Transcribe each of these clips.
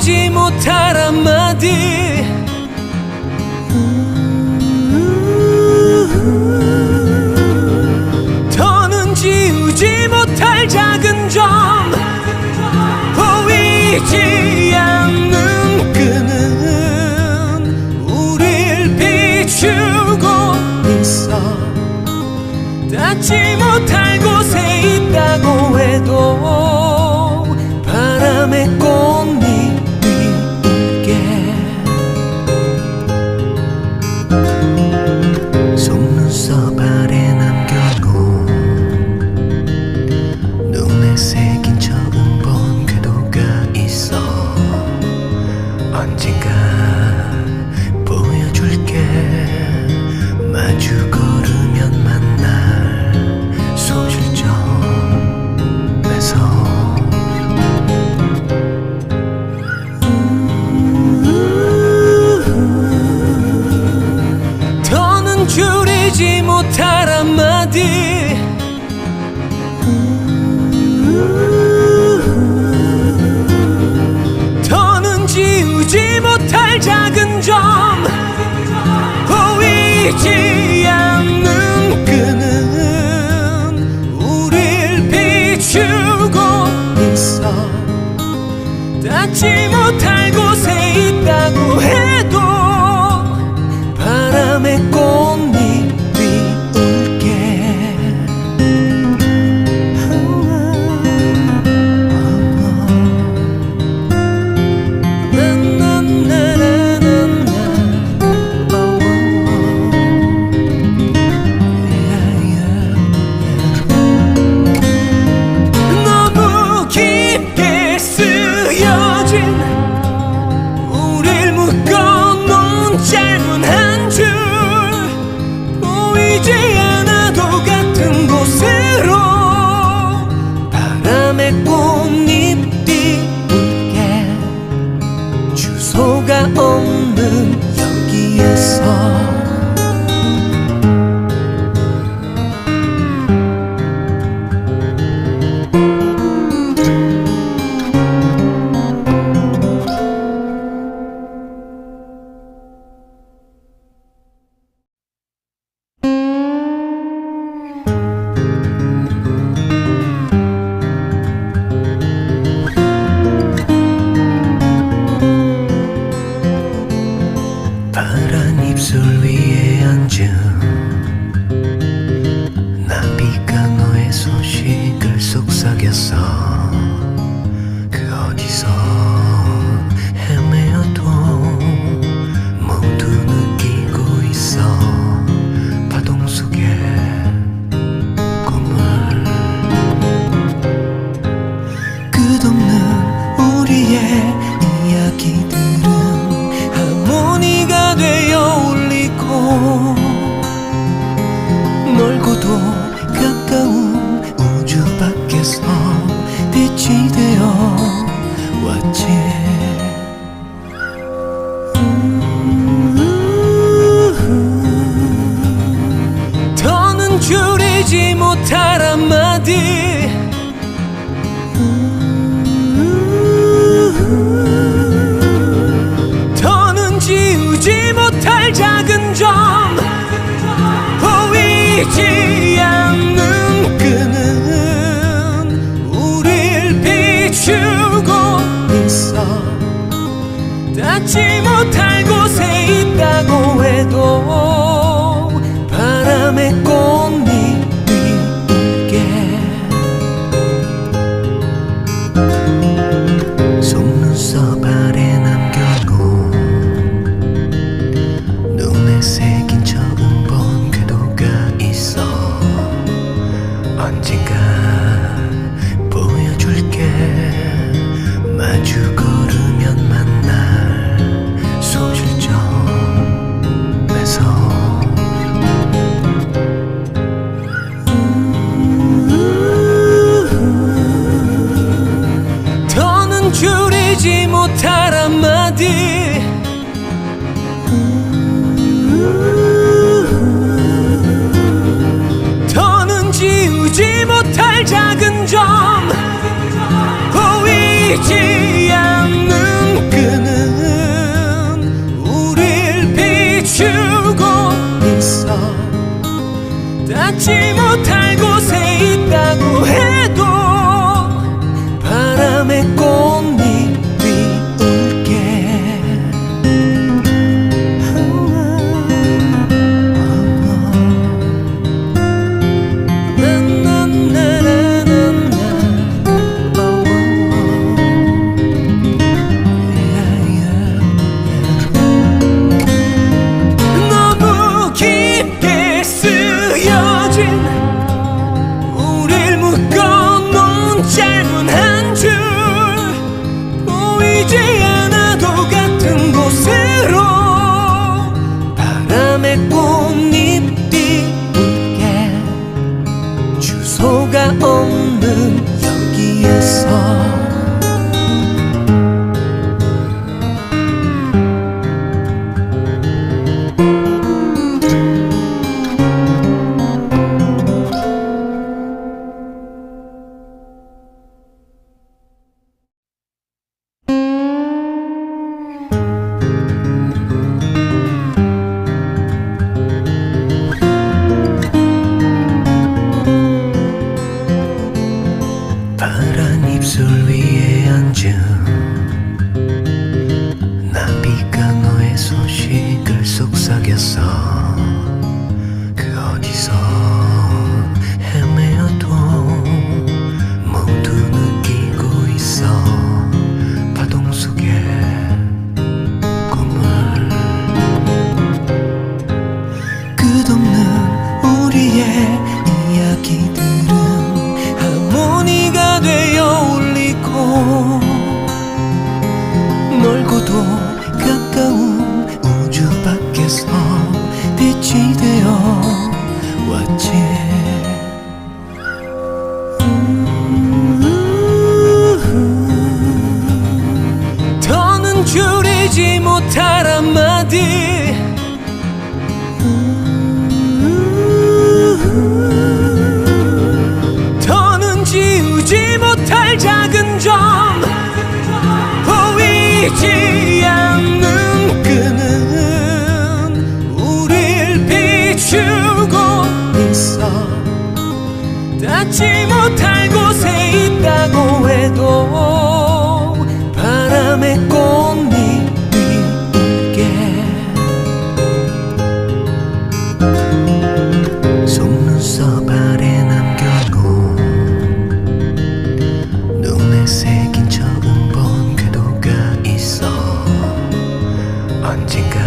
줄이지 못할 한마디 더는 지우지 못할 작은 점 보이지 않는 끈은 우릴 비추고 있어 닿지 못할 곳에 있다고 해도 바람의 꽃잎이 울게 속눈썹 아래 남겨놓은 눈에 새긴 처음 본 궤도가 있어 언젠가 보여줄게 마주 걸으면 만날 소실점에서 더는 줄이지 못할 한마디 더는 지우지 못할 작은 점 보이지 않는 끈은 우릴 비추고 있어 닿지 못할 곳에 있다고 해도 바람의 꽃잎이 울게 너무 깊게 쓰여진 우릴 묶어놓은 짧은 한 줄 보이지 않아도 같은 곳으로 바람의 꽃잎이 울게 주소가 없는 여기에서 파란 입술 위에 앉은 나비가 너의 소식을 속삭였어 그 어디서 헤매어도 모두 느끼고 있어 파동 속의 꿈을 끝없는 우리의 이야기들은 하모니가 되어 울리고 멀고도 가까운 우주 밖에서 빛이 되어 왔지 더는 줄이지 못할 한마디 더는 지우지 못할 작은 점 보이지 않는 끈은 우릴 비추고 있어 닿지 못할 곳에 있다고 해도 바람의 꽃잎이 울게 속눈썹 아래 남겨놓은 눈에 새긴 처음 본 궤도가 있어 언젠가 보여줄게 마주 걸으면 만날 소실점에서 더는 줄이지 못할 한마디 더는 지우지 못할 작은 점 보이지 않는 입술 위에 앉은 나비가 너의 소식을 속삭였어. 그 어디서 헤매어도 모두 느끼고 있어. 파동 속에 꿈을 끝없는 우리의 이야기들은 하모니가 되어 울리고 멀고도 가까운 우주 밖에서 빛이 되어 왔지. 더는 줄이지 못할 한마디, 더는 지우지 못할 작은 점, 보이지 않는 끈은 우릴 비추고 있어. 닿지 못할 곳에 있다고 해도 바람의 꽃잎이 울게. 속눈썹 아래 남겨놓은 눈에 새긴 처음 본 궤도가 있어. 언젠가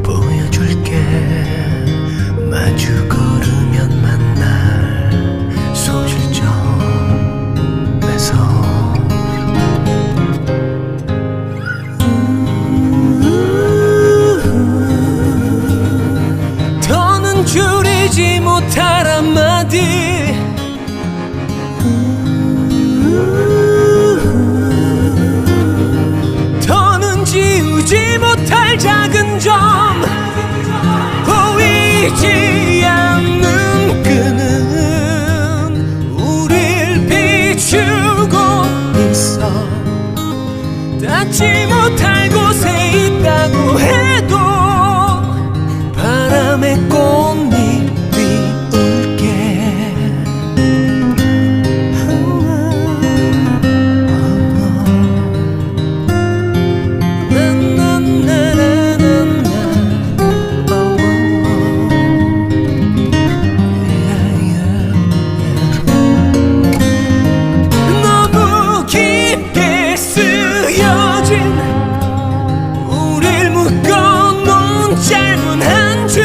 보여줄게. 마주 걸으면 만날 소실점에서. 더는 줄이지 못할 한마디, 더는 지우지 못할 작은 점, 보이지 않는 끈은 우릴 비추고 있어. 닿지 못할 곳에 있다고 해도 바람의 꽃잎이 울게. 너무 깊게 쓰여진 우릴 묶어놓은 짧은 한 줄,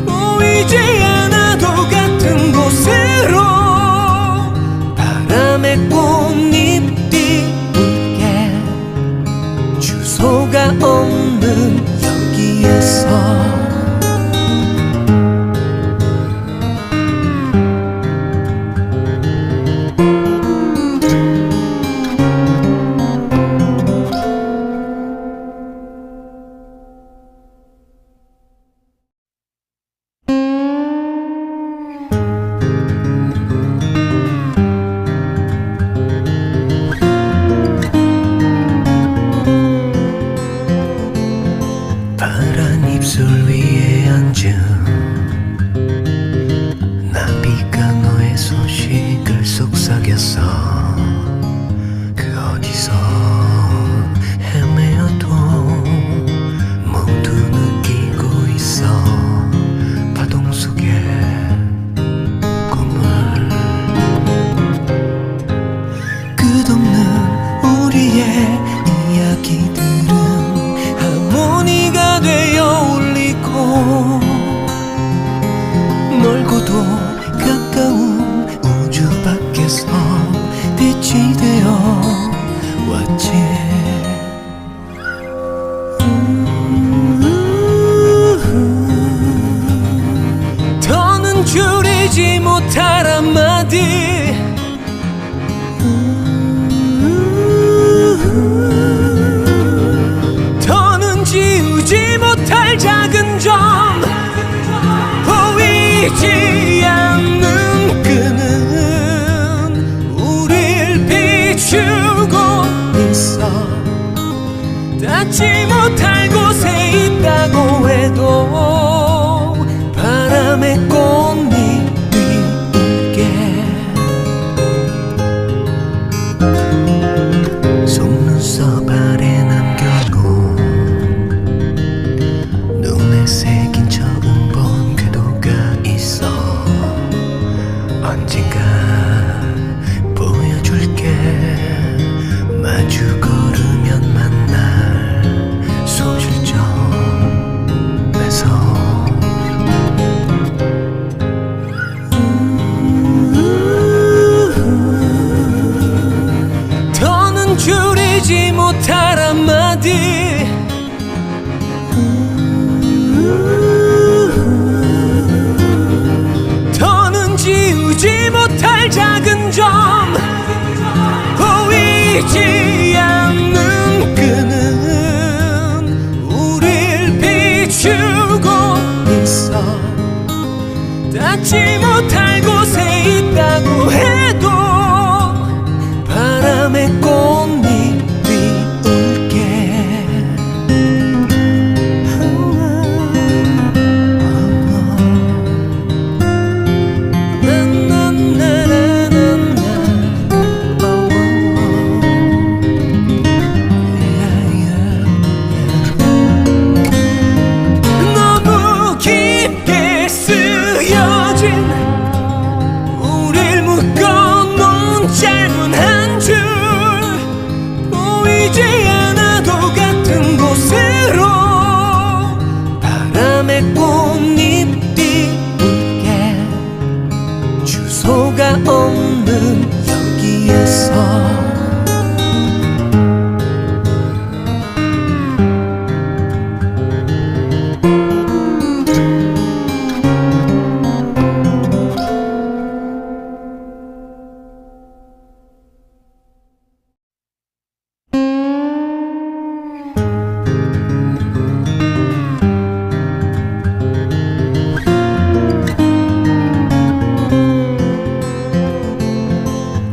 보이지 않아도 같은 곳으로 바람의 꽃잎이 울게. 주소가 없는 여기에서 파란 입술 위에 앉은 나비가 너의 소식을 속삭였어. 그 어디서 헤매어도 모두 느끼고 있어. 파동 속에 꿈을 끝없는 우리의 이야기들은 하모니가 되어 울리고 멀고도 가까운 우주 밖에서 빛이 되어 왔지. 더는 줄이지 못할 한마디, 더는 지우지 못할 작은 점, 보이지 않는 끈은 우릴 비추고 있어. 닿지 못할 곳에 있다고 해도 바람의 꽃잎이 울게. 줄이지 못할 한마디 더는 지우지 못할 작은 점 보이지 않는 끈은 우릴 비추고 있어 닿지 못할 곳에 있다고 해도 바람의 꽃잎이 울게 너무 깊게 쓰여진 우릴 묶어놓은 짧은 한 줄 보이지 않아도 같은 곳으로 바람의 꽃잎이 울게 주소가 없는 여기에서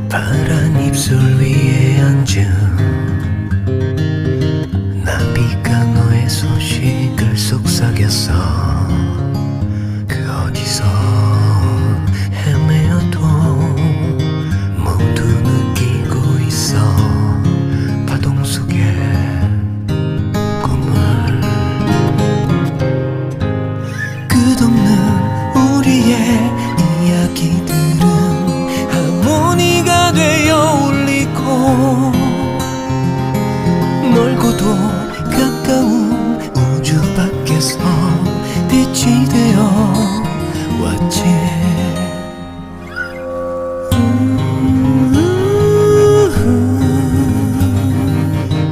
파란 입술 위에 앉은 나비가 너의 소식을 속삭였어 그 어디서 헤매어도 모두 느끼고 있어 파동 속의 꿈을 끝없는 우리의 이야기들은 하모니가 되어 울리고 멀고도 가까운 우주 밖에서 빛이 되어 왔지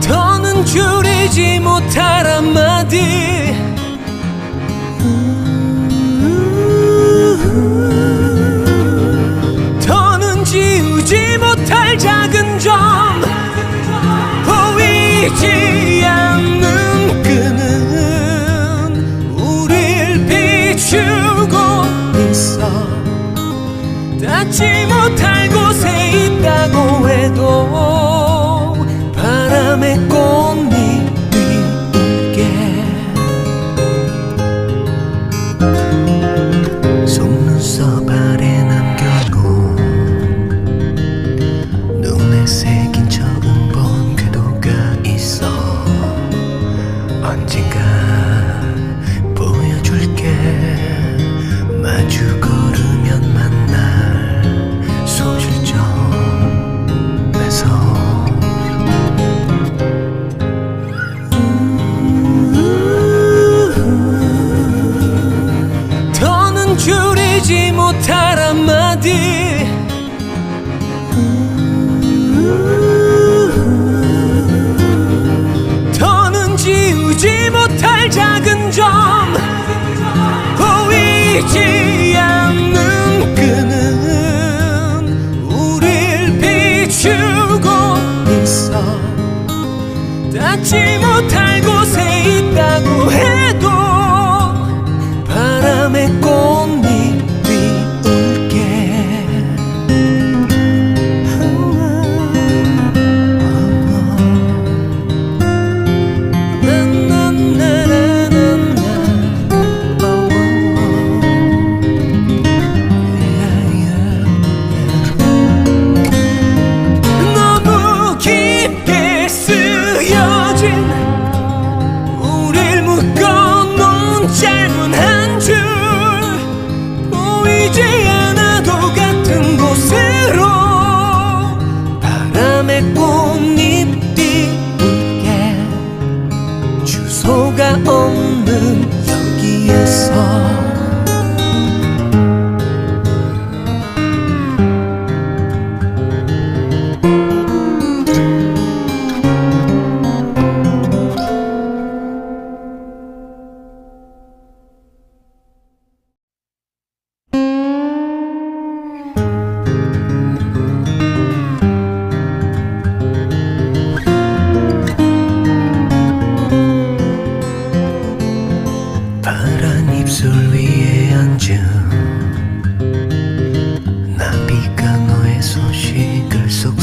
더는 줄이지 못할 한마디 더는 지우지 못할 작은 점 보이지 않는 끈은 우릴 비추고 있어 닿지 못할 곳에 있다고 해도 바람의 꽃잎이 울게 속눈썹 아래 남겨놓은 눈에 새긴 처음 본 궤도가 있어 언젠가 보여줄게 마주 걸으면 만날 소실점에서 더는 줄이지 못할 한마디 더는 지우지 못할 작은 점 보이지 않는 끈은 우릴 비추고 있어 닿지 못할 곳에 있다고 해도 바람의 꽃잎이 울게 너무 깊게 쓰여진 우릴 묶어놓은 짧은 한 줄 보이지 않아도 같은 곳으로 바람의 꽃잎이 울게 주소가 없는 여기에서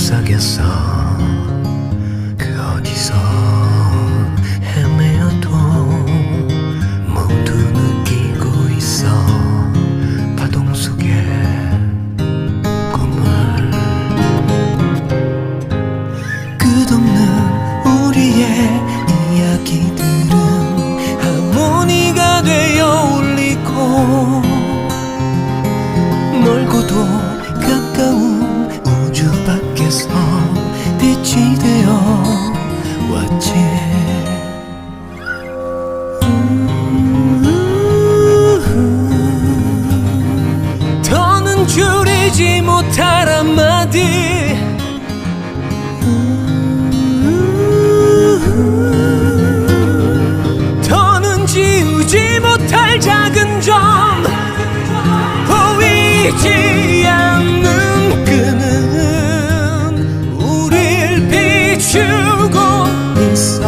속삭였어. 그 어디서 헤매어도 모두 느끼고 있어. 파동 속에 꿈을. 끝없는 우리의 이야기들은 하모니가 되어 울리고 멀고도 가까운 우주 밖에서 빛이 되어 왔지. 더는 줄이지 못할 한마디. 더는 지우지 못할 작은 점. 보이지 않는 끈은 우릴 비추고 있어.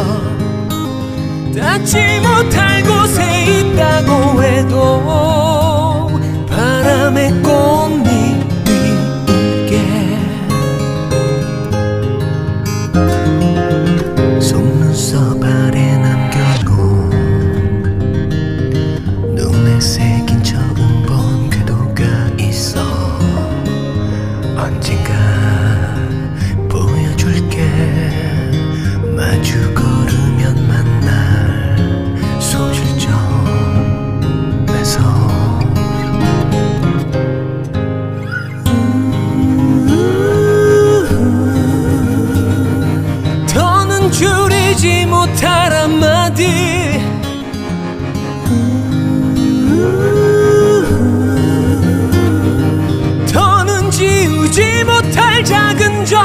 닿지 못할 곳에 있다고 해도 바람의 꽃잎이 울게. 속눈썹 아래 남겨놓은 눈에 새긴 적은 본 궤도가 있어. 언젠가 보여줄게. 마주 걸으면 만날 소실점에서. 더는 줄이지 못할 한마디. 더는 지우지 못할 작은 점.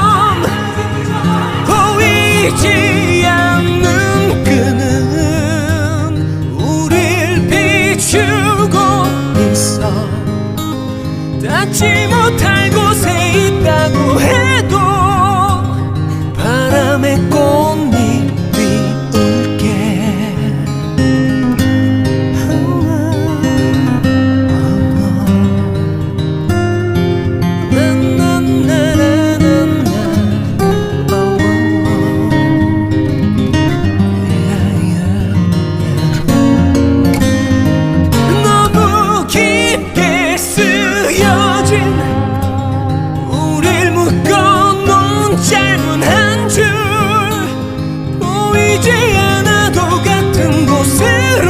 보이지 않는 끈은 우릴 비추고 있어. 닿지 못할 곳에 있다고 해도 바람의 꽃잎이 울게. 너무 깊게 쓰여진 우릴 묶어놓은 짧은 한 줄. 보이지 않아도 같은 곳으로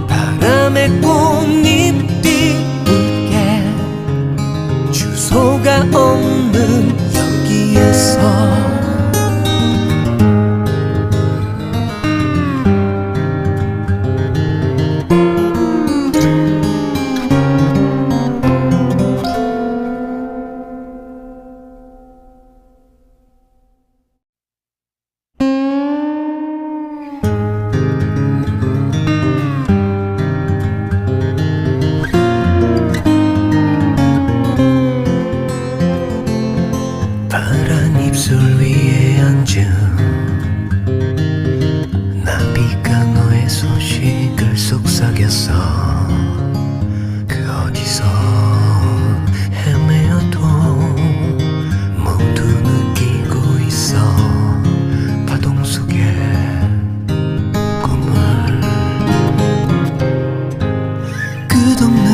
바람의 꽃잎이 울게. 주소가 없는 여기에서. 파란 입술 위에 앉은 나비가 너의 소식을 속삭였어. 그 어디서 헤매어도 모두 느끼고 있어. 파동 속에 꿈을. 끝없는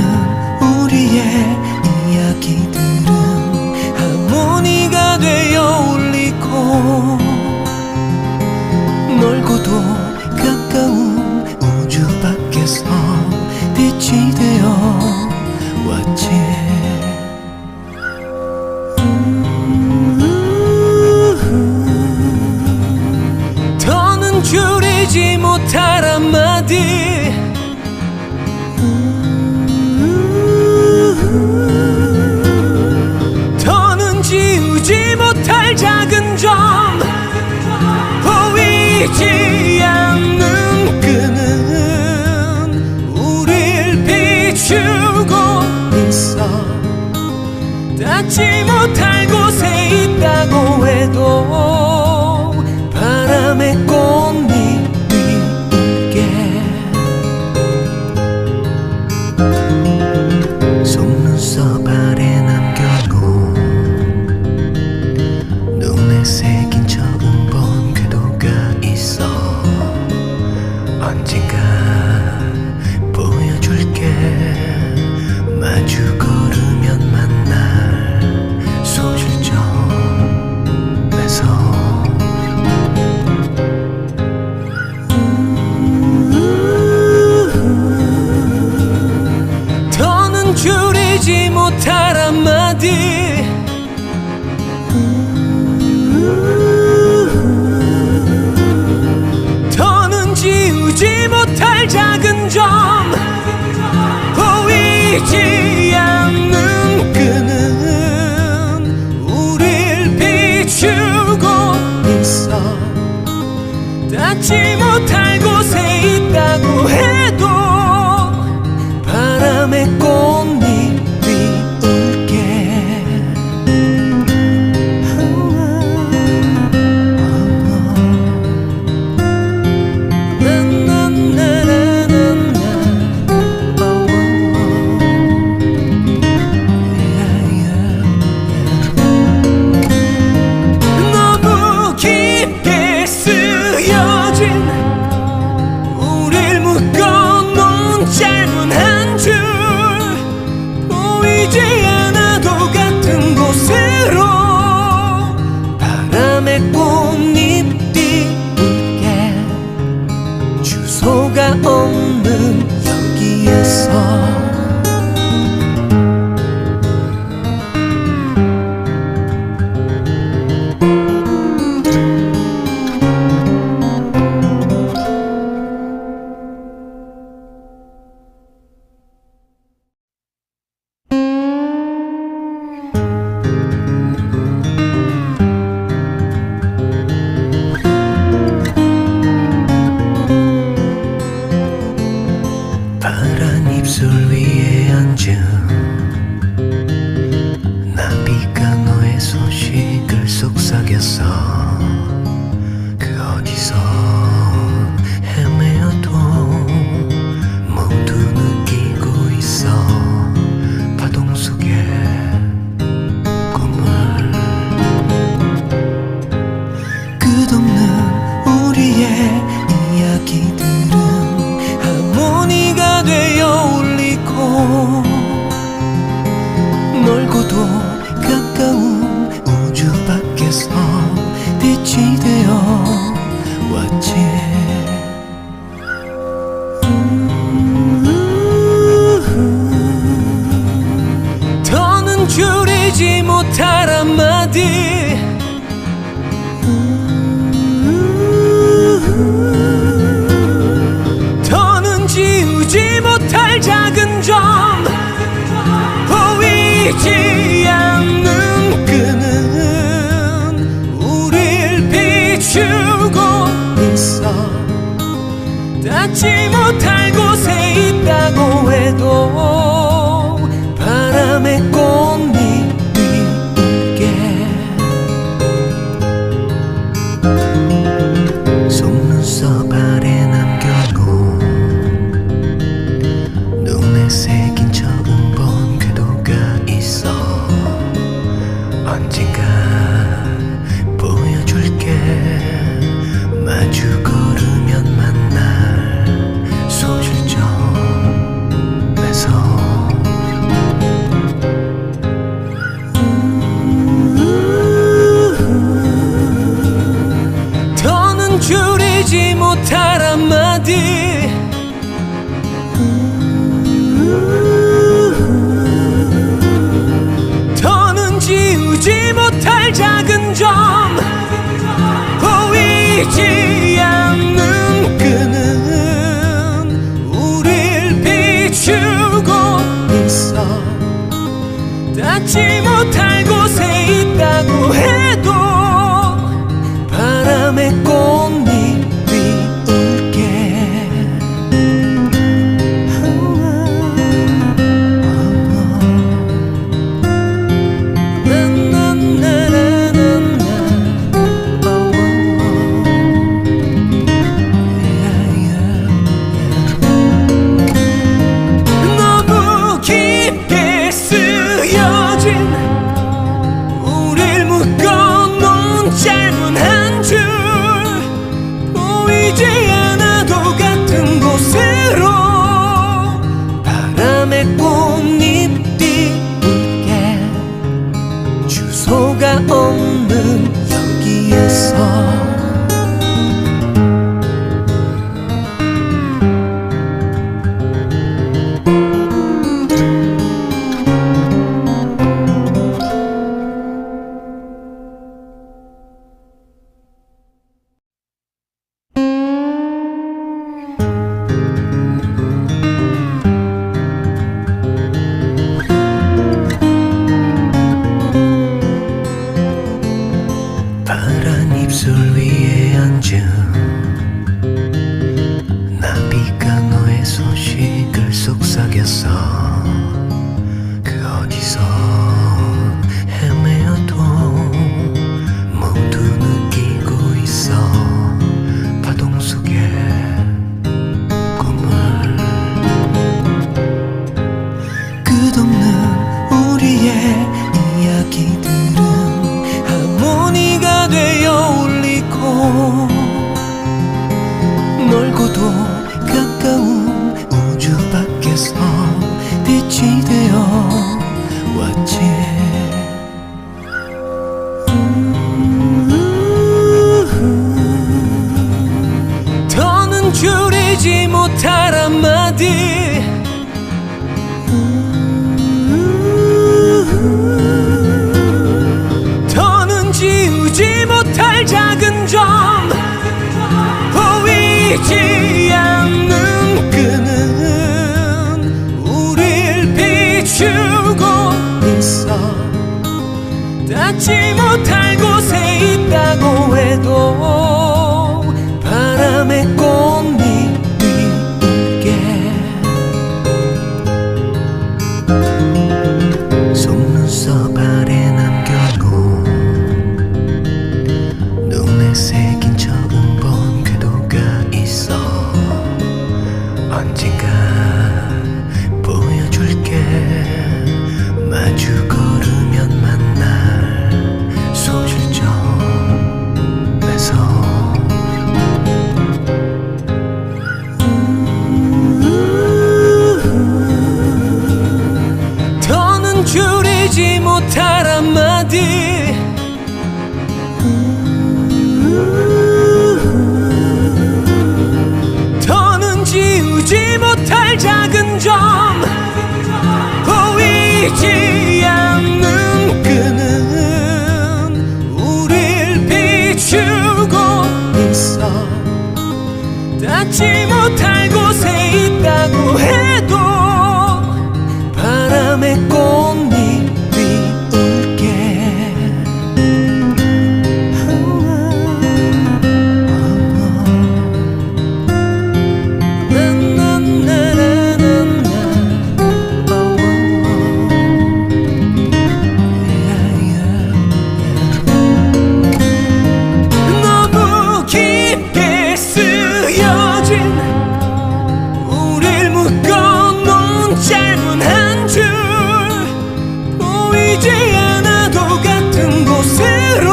우리의 이야기들은 하모니가 되어 울리고 멀고도 가까운 우주 밖에서 빛이 되어 왔지. 더는 줄이지 못할 한마디. 더는 지우지 못할 작은 점. 보이지 않는 끈은 우릴 비추고 있어. 닿지 못할 곳에 있다고 해도 바람의 꽃잎이 울게. 속눈썹 아래 남겨놓은 작은 점 보이지 않는 끈은 우릴 비추고 있어. 닿지 못할 곳에 있다고 해도 바람의 꽃잎이 울게. 너무 깊게 쓰여진 우릴 묶어놓은 짧은 한 줄 보이지 않아도 같은 곳으로 바람의 꽃잎이 울게. 주소가 없는 여기에서 파란 입술 위에 앉은 나비가 너의 소식을 속삭였어. 그 어디서 헤매어도 모두 느끼고 있어. 파동 속에 꿈을 끝없는 우리의 이야기들은 하모니가 되어 울리고 멀고도 가까운 우주 밖에서 빛이 되어 왔지. 더는 줄이지 못할 한마디 더는 지우지 못할 작은 점 보이지 않는 끈은 우릴 비추고 있어. 닿지 못할 곳에 있다고 해도 바람의 꽃잎이 울게. 속눈썹 아래 남겨놓은 눈에 새긴 적은 본 궤도가 있어. 언젠가 보여줄게. 마주 걸으면 만날 소실점에서 더는 줄이지 못할 한마디 더는 지우지 못할 작은 점 보이지 않는 끈은 우릴 비추고 있어. 닿지 못할 곳에 있다고 해도 바람의 꽃잎이 울게. 너무 깊게 쓰여진 우릴 묶어놓은 짧은 한 줄 보이지 않아도 같은 곳으로 바람의 꽃잎이 울게. 주소가 없는 여기에서 입술 위에 앉은 나비가 너의 소식을 속삭였어. 그 어디서 헤매어도 모두 느끼고 있어. 파동 속에 꿈을 끝없는 우리의 이야기들은 하모니가 되어 울리고 멀고도 가까운 우주 밖에서 빛이 되어 왔지. 더는 줄이지 못할 한마디, 더는 지우지 못할 작은 점, 보이지 않는 끈은 우릴 비추고 있어. 닿지 못할 곳에 있다고 해도 바람의 꽃잎이 울게. 속눈썹 아래 남겨놓은 눈에 새긴 처음 본 궤도가 있어. 언젠가 보여줄게. 마주 걸으면 만날 소실점에서. 더는 줄이지 못할 한마디, 더는 지우지 못할 작은 점, 보이지 않는 끈은 우릴 비추고 있어. 닿지 못할 곳에 있다고 해도 바람의 꽃잎이 울게. 너무 깊게 쓰여진 우릴 묶어놓은 짧은 한 줄, 보이지 않아도 같은 곳으로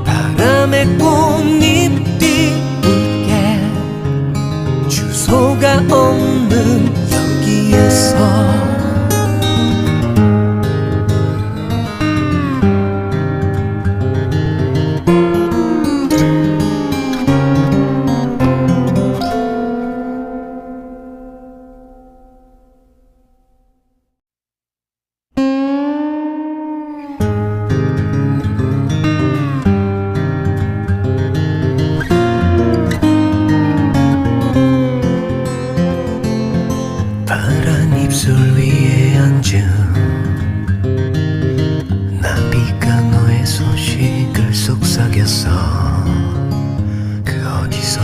바람의 꽃잎이 울게. 주소가 없는 여기에서 파란 입술 위에 앉은 나비가 너의 소식을 속삭였어. 그 어디서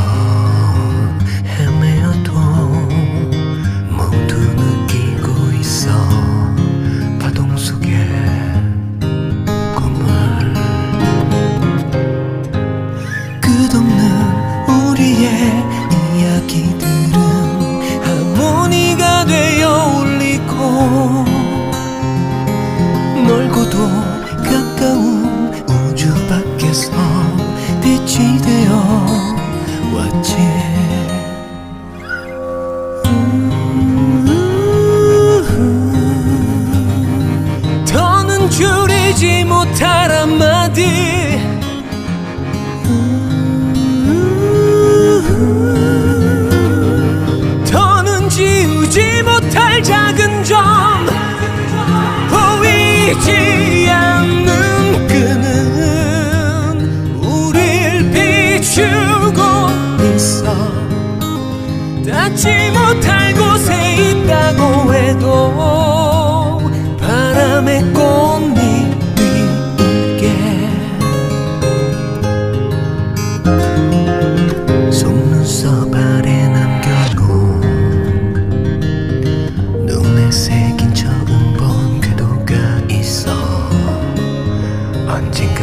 헤매어도 모두 느끼고 있어. 파동 속에 꿈을 끝없는 우리의 이야기들은 하모니가 되어 울리고 멀고도 가까운 우주 밖에서 빛이 되어 왔지. 더는 줄이지 못할 한마디, 더는 지우지 못할 작은 점, 보이지 않는 끈은 우릴 비추고 있어. 닿지 못할 곳에 있다고 해도 바람의 꽃잎이 울게. 언젠가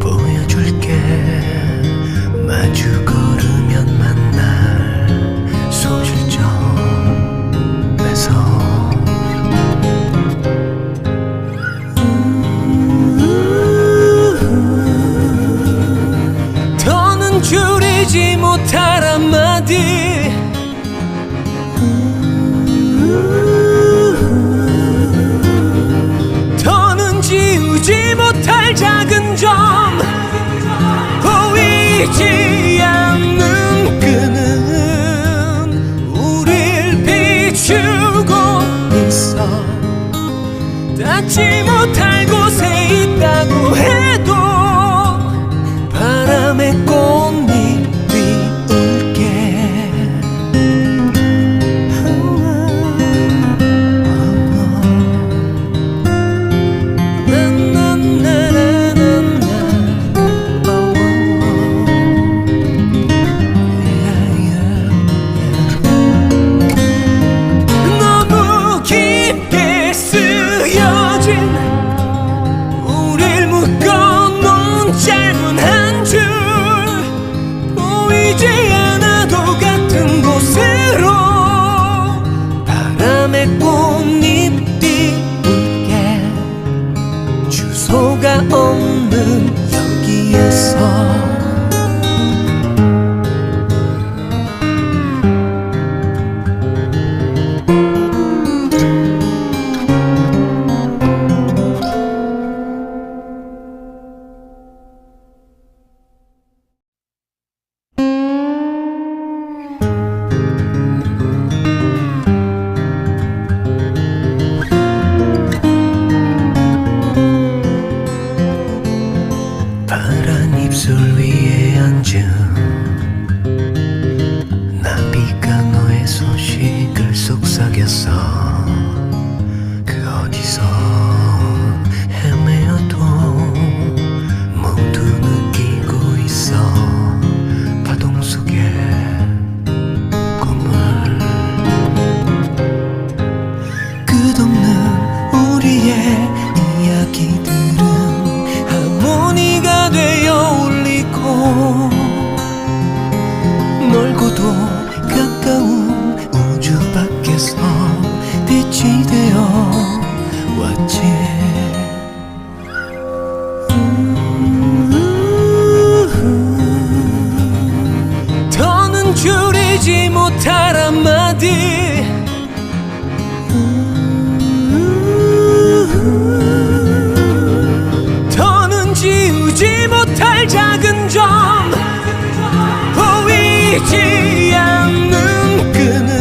보여줄게. 마주 걸으면 만날 소실점에서 더는 줄이지 못할 한마디, 더는 지우지 못할 작은 점, 보이지 않는 끈은 우릴 비추고 있어. 닿지 못할 곳에 있다고 해도 바람의 꽃잎이 울게. 너무 깊게 쓰여진 우릴 묶어놓은 짧은 한 줄, 보이지 않아도 같은 곳으로 바람의 꽃잎이 울게. 주소가 없는 여기에서 파란 입술 위에 앉은 나비가 너의 소식을 속삭였어. 그 어디서 헤매어도 모두 느끼고 있어. 파동 속의 꿈을 끝없는 우리의 이야기들은 하모니가 되어 울리고 멀고도 가까운 우주 밖에서 빛이 되어 왔지. 더는 줄이지 못할 한마디, 더는 지우지 못할 작은 점, 보이지 않는 끈은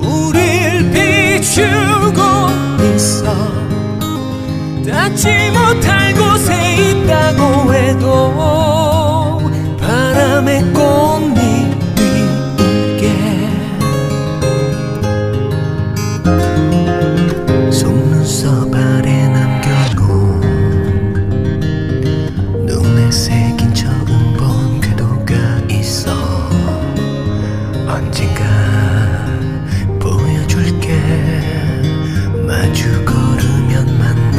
우릴 비추고 있어. 닿지 못할 곳에 있다고 해도 바람의 꽃잎이 울게. 속눈썹 아래 남겨놓은 눈에 새긴 처음 본 궤도가 있어. 언젠가 보여줄게. 마주 걸으면 만날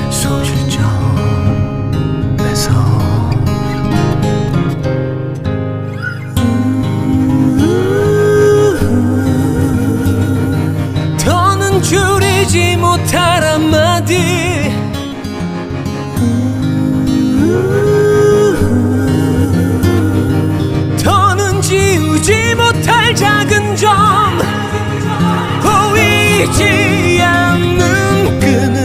소실점에서 더는 줄이지 못할 한마디, 더는 지우지 못할 작은 점, 보이지 않는 끈은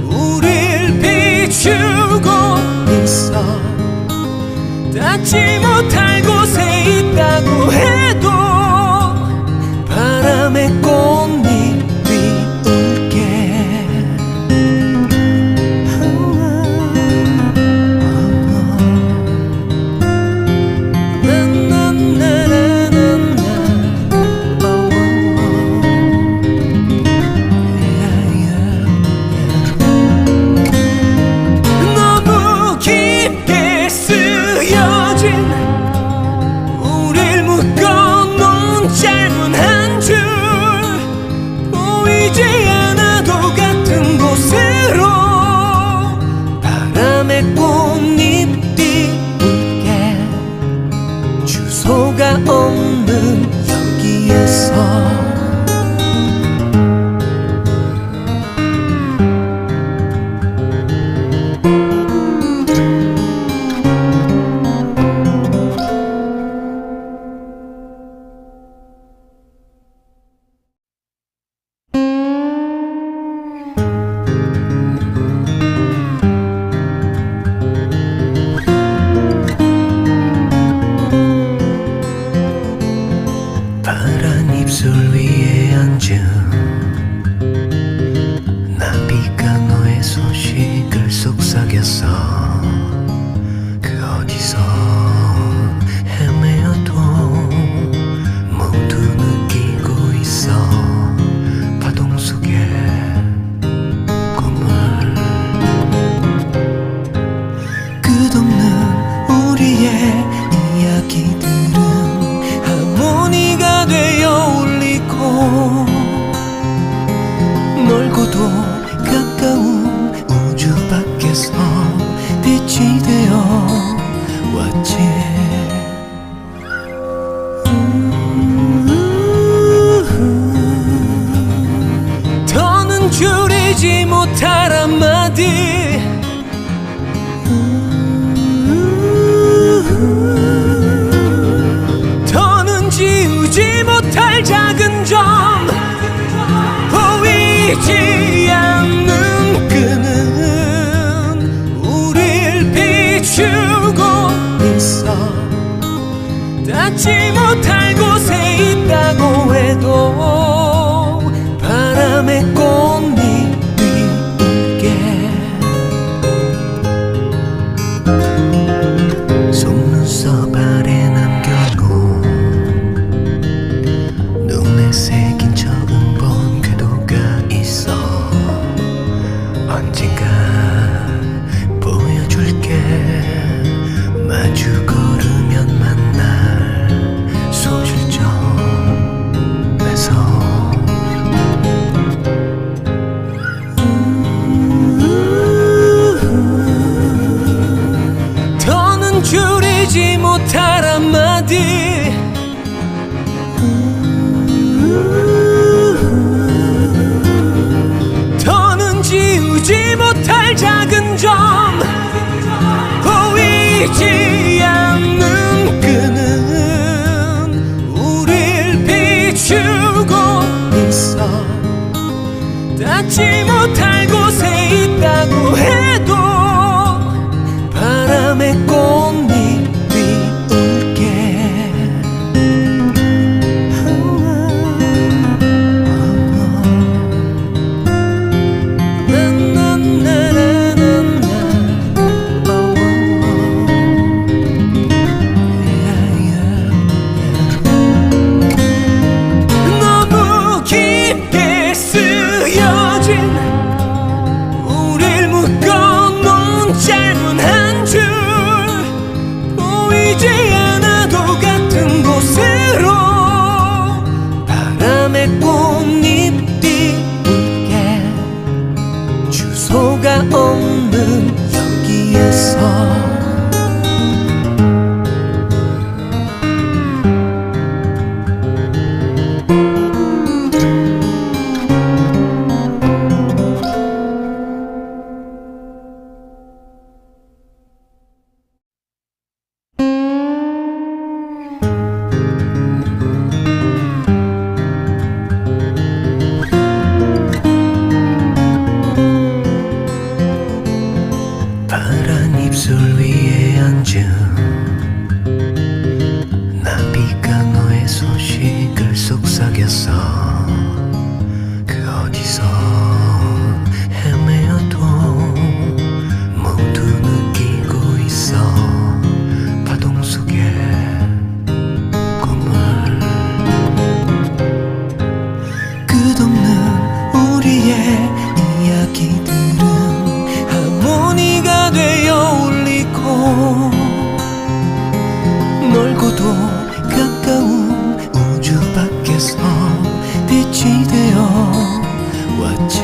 우릴 비추고 있어. 닿지 못할 곳에 있다고 해도 바람의 꽃잎이 울게. 보이지 않는 끈은 우릴 비추고 있어. 닿지 못할 곳에 있다고 해도 바람의 꽃잎이 울게. 속눈썹 아래 남겨놓은 눈에 새긴 처음 본 궤도가 있어. 언젠가 보여줄게. 마주 걸으면 만날 소실점에서. 더는 줄이지 못할 한마디. 더는 지우지 못할 작은 점. 보이지 않는 끈은 우릴 비추고 있어. 닿지 못할 곳에 있다고 해도 바람의 꽃잎이 울게. 너무 깊게 쓰여진 우릴 묶어놓은 짧은 한 줄. 보이지 않아도 같은 곳으로 바람의 꽃잎이 울게. 주소가 없는 여기에서. 파란 입술 위에 앉은 나비가 너의 소식을 속삭였어. 그 어디서 헤매어도 모두 느끼고 있어. 파동 속의 꿈을. 끝없는 우리의 이야기들은 하모니가 되어 울리고 멀고도 가까운 우주 밖에서 빛이 되어 왔지.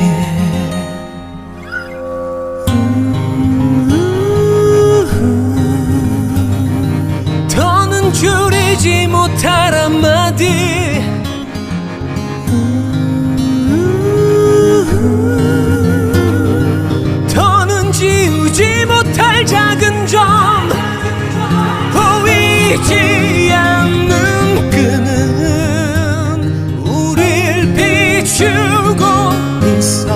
더는 줄이지 못할 한마디. 더는 지우지 못할 작은 점. 보이지 않는 끈은 우릴 비추고 있어.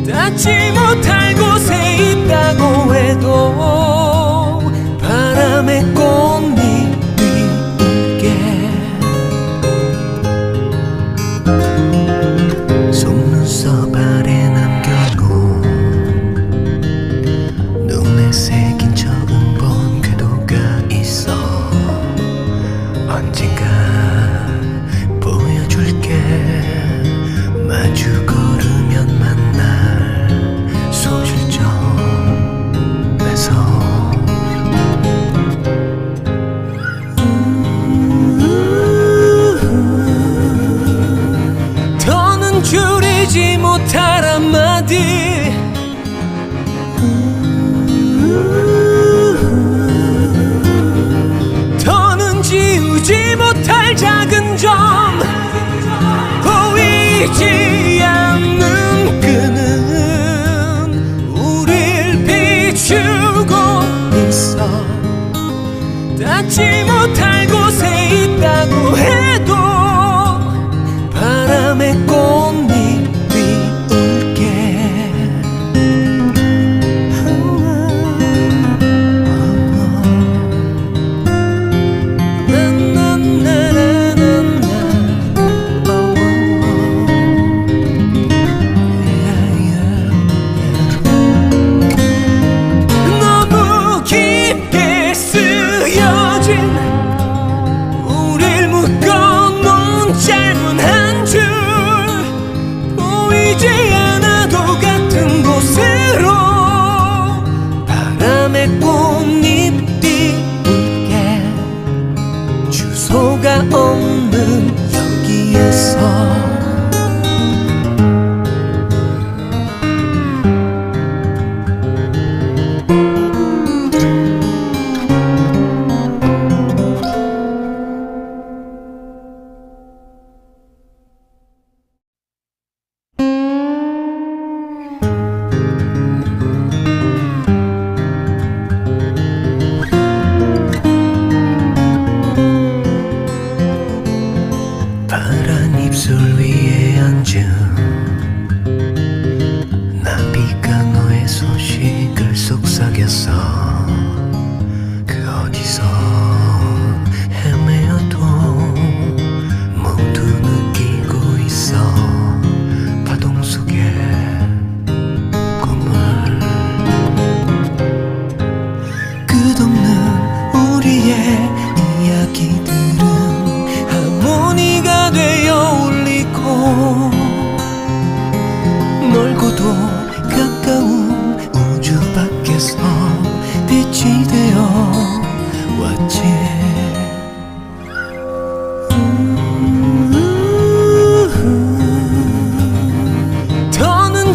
닿지 못할 곳에 있다고 해도 바람의 꽃잎이 울게. 속눈썹 아래 남겨놓은 눈에 새긴 처음 본 궤도가 있어. 언젠가 보여줄게. 마주 걸으면 만날 소실점에서.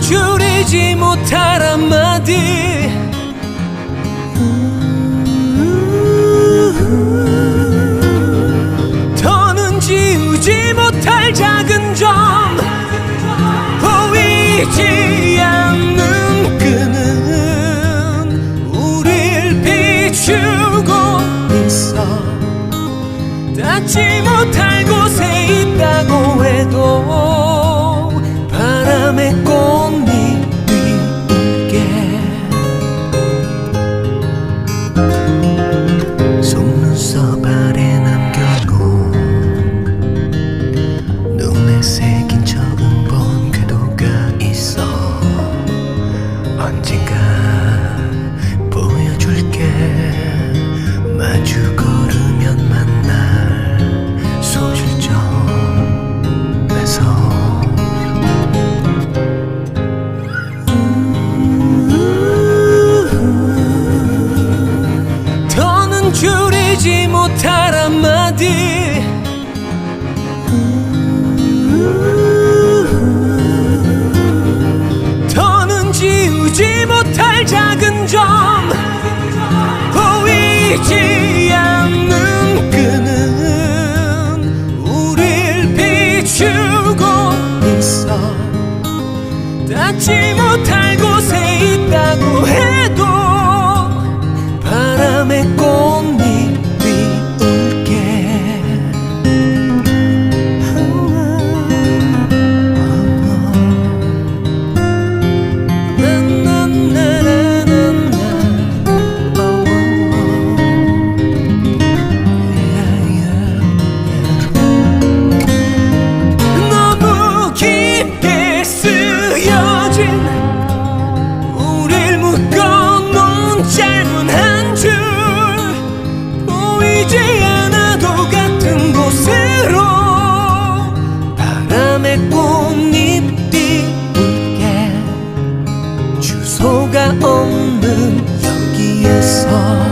줄이지 못할 한마디 더는 지우지 못할 작은 점 보이지 않는 끈은 우릴 비추고 있어 닿지 못할 곳에 있다고 해도 바람의 꽃잎이 울게 속눈썹 아래 남겨놓은 눈에 새긴 적은 본 궤도가 있어 언젠가 보여줄게 마주 걸으면 만날 소실점에서 더는 줄이지 못할 한마디 더는 지우지 못할 작은 점 보이지 않는 끈은 우릴 비추고 있어 닿지 못할 곳에 있다고 해도 바람의 꽃잎이 울게 너무 깊게 쓰여진 우릴 묶어놓은 짧은 한 줄 보이지 않아도 같은 곳으로 바람의 꽃잎이 울게 주소가 없는 여기에서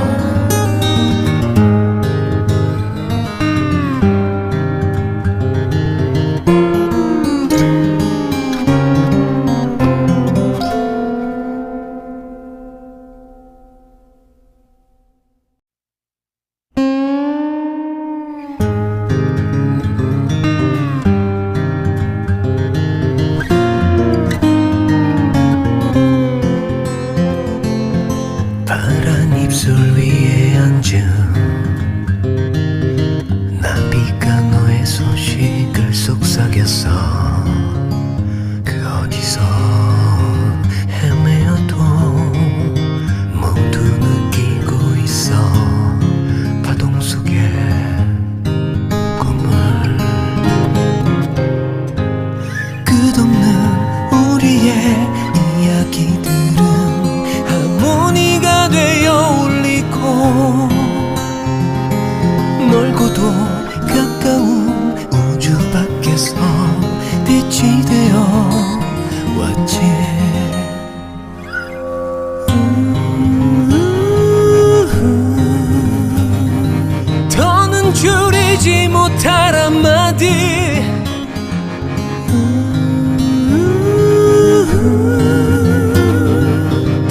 파란 입술 위에 앉은 나비가 너의 소식을 속삭였어 그 어디서 헤매어도 모두 느끼고 있어 파동 속의 꿈을 끝없는 우리의 이야기들은 하모니가 되어 울리고 멀고도 가까운 우주 밖에서 빛이 되어 왔지 더는 줄이지 못할 한마디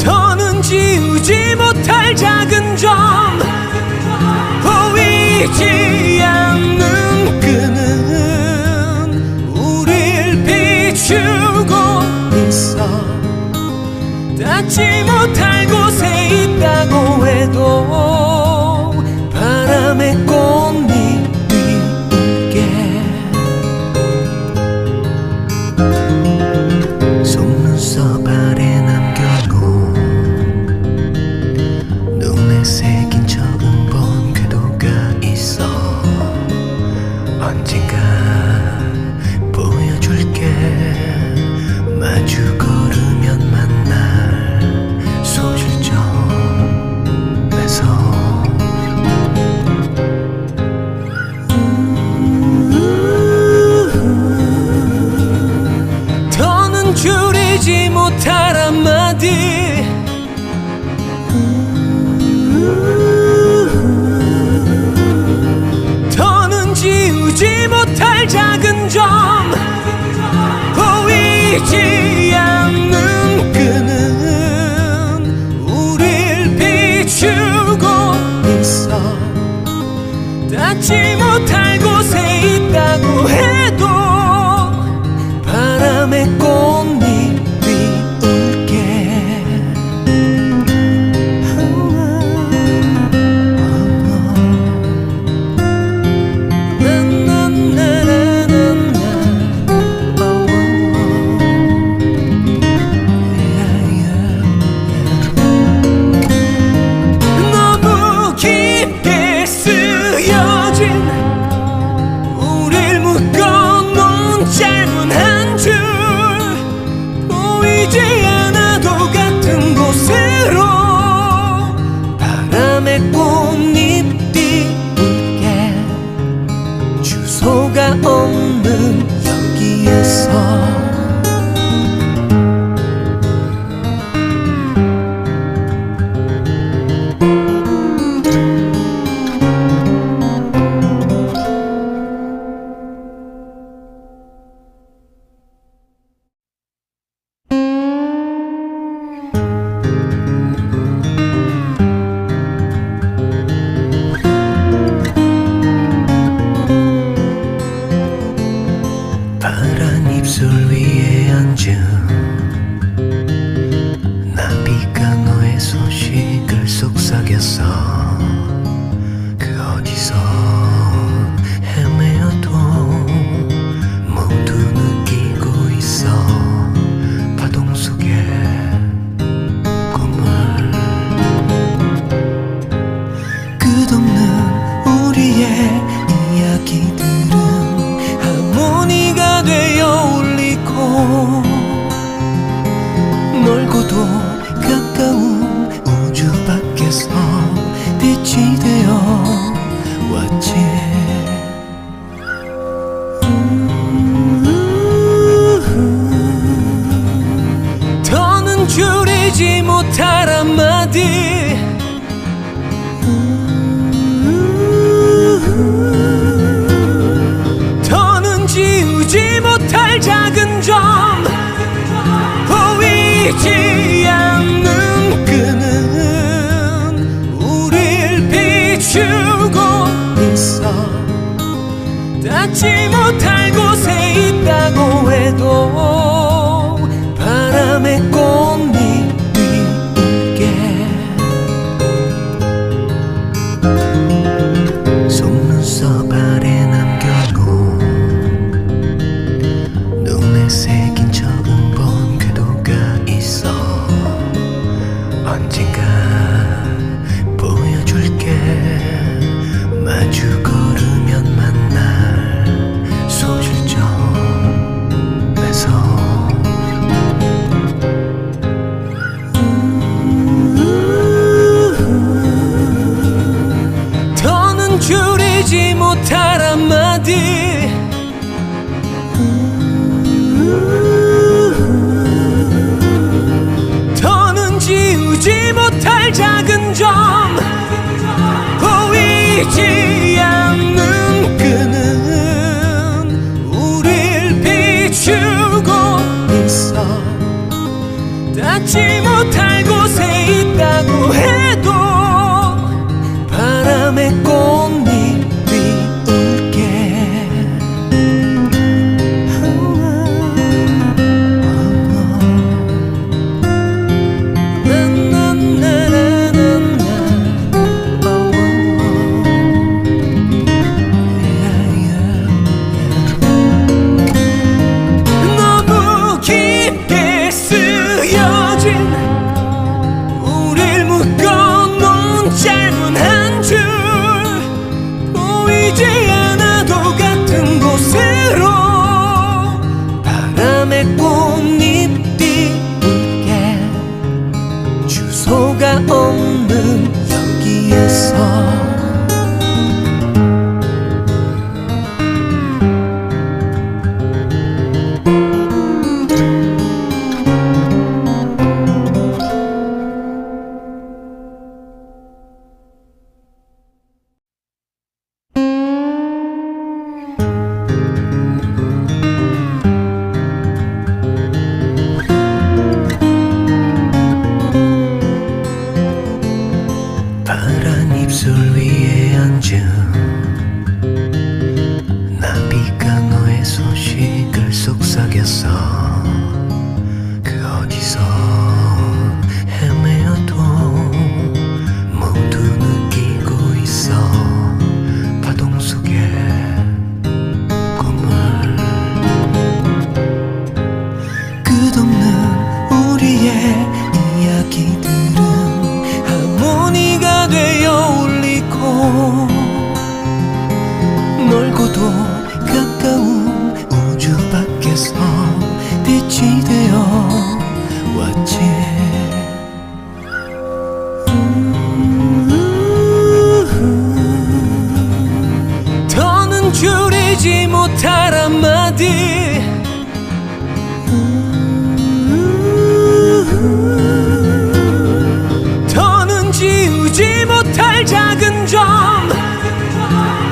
더는 지우지 못할 작은 점 보이지 않는 끈은 우릴 비추고 있어 닿지 못할 곳에 있다고 해도 바람의 꽃잎이 울게 속눈썹 아래 남겨놓은 눈에 새긴 적은 본 궤도가 있어 언젠가 보여줄게 마주 걸으면 만날 소실점에서 더는 줄이지 못할 한마디 더는 지우지 못할 작은 점 보이지 않는 줄이지 못할 한마디 더는 지우지 못할 작은 점 보이지 않는 끈은 우릴 비추고 있어 닿지 못할 곳에 있다고 해도 바람의 꽃잎이 울게 속눈썹 아래 남겨놓은 눈에 새긴 적은 본 궤도가 있어 언젠가 보여줄게 마주 걸으면 만날 소실점에서 더는 줄이지 못할 한마디 더는 지우지 못할 작은 점 보이지 않는 끈은 우릴 비추고 있어 닿지 못할 곳에 있다고 해도 바람의 꽃잎이 울게 너무 깊게 쓰여진 우릴 묶어놓은 짧은 한 줄 보이지 않아도 같은 곳으로 바람의 꽃잎이 울게 주소가 없는 여기에서 파란 입술 위에 앉은 나비가 너의 소식을 속삭였어 그 어디서 헤매어도 모두 느끼고 있어 파동 속의 꿈을 끝없는 우리의 이야기들은 하모니가 되어 울리고 멀고도 가까운 우주 밖에서 빛이 되어 왔지 더는 줄이지 못할 한마디 더는 지우지 못할 작은 점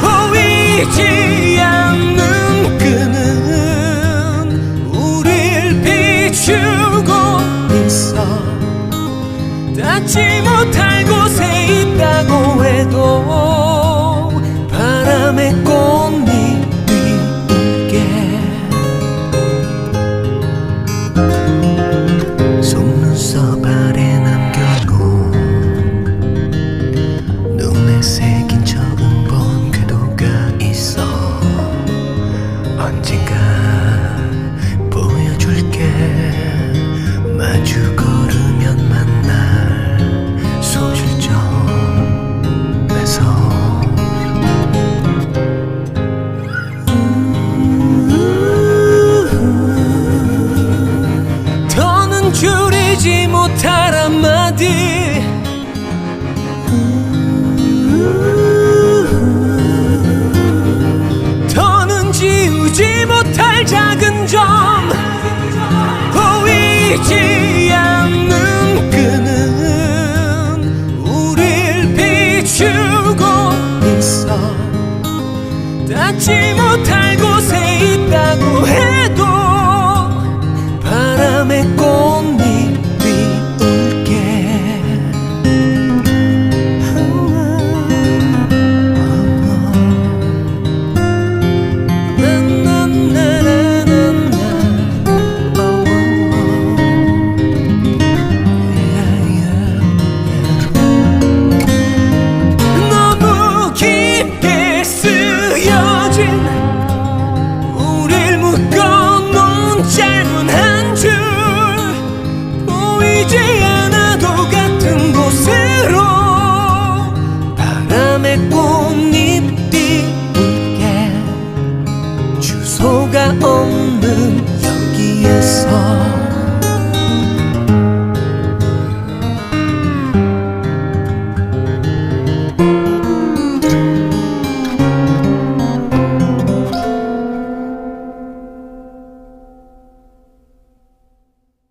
보이지 않는 끈은 우릴 비추고 있어 닿지 못할 곳에 있다고 해도 바람의 꽃잎이 울게 속눈썹 아래 남겨놓은 눈에 새긴 적은 본 궤도가 있어 언젠가 보여줄게 마주 걸으면 만날 소실점에서 더는 줄이지 못할 한마디 더는 지우지 못할 작은 점 보이지